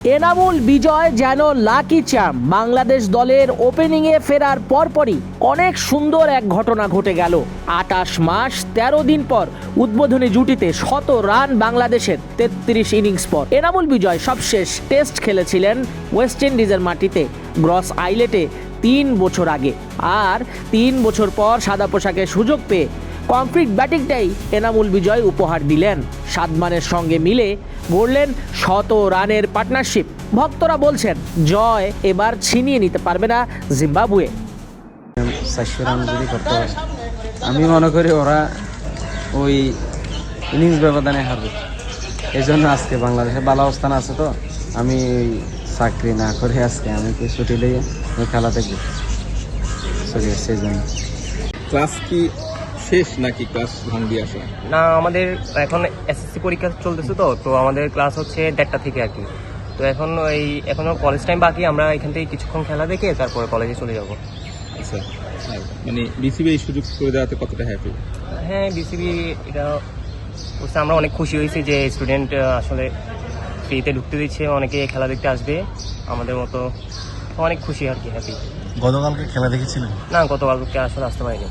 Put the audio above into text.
এনামুল বিজয় যেন lucky charm. Bangladesh দলের ওপেনিংয়ে ফেরার পরপরই অনেক সুন্দর এক ঘটনা ঘটে গেল। 28 মাস 13 দিন পর উদ্বোধনী জুটিতে 100 রান বাংলাদেশের 33 ইনিংস পর এনামুল বিজয় সবশেষ টেস্ট খেলেছিলেন ওয়েস্ট ইন্ডিজের মাটিতে গ্রস আইলেটে 3 বছর আগে। আর 3 বছর পর সাদা পোশাকের সুযোগ পেয়ে কমপ্লিট ব্যাটিংটাই এনামুল বিজয় উপহার দিলেন। সাদমানের সঙ্গে মিলে গড়লেন 100 রানের পার্টনারশিপ। ভক্তরা বলছেন জয় এবার ছিনিয়ে নিতে পারবে না জিম্বাবুয়ে। 400 রান যদি করতে পারে, আমি মনে করি ওরা ওই ইনিংস ব্যবধানে হারবে। এই জন্য আজকে বাংলাদেশে ভালো অবস্থান আছে, তো আমি চাকরি না করে আজকে আমি ছুটি লিয়ে খেলা দেখবো চলে এসছে। এই জন্য ক্লাস কি শেষ নাকি ক্লাস ভাঙবি আসা? না, আমাদের এখন এসএসসি পরীক্ষা চলতেছে, তো আমাদের ক্লাস হচ্ছে 1:30 থেকে আর কি। তো এখনো কলেজ টাইম বাকি, আমরা এখান থেকে কিছুক্ষণ খেলা দেখে তারপরে কলেজে চলে যাব। আচ্ছা, মানে বিসিবি এই সুযোগ করে দেওয়াতে কতটা হ্যাপি? হ্যাঁ, বিসিবি এটা করছে, আমরা অনেক খুশি হয়েছি যে স্টুডেন্ট আসলে ফ্রিতে ঢুকতে দিচ্ছে, অনেকে খেলা দেখতে আসবে আমাদের মতো, অনেক খুশি আর কি, হ্যাপি। গতকালকে খেলা দেখেছিলেন? না, গতকালকে আসলে আসতে পারিনি।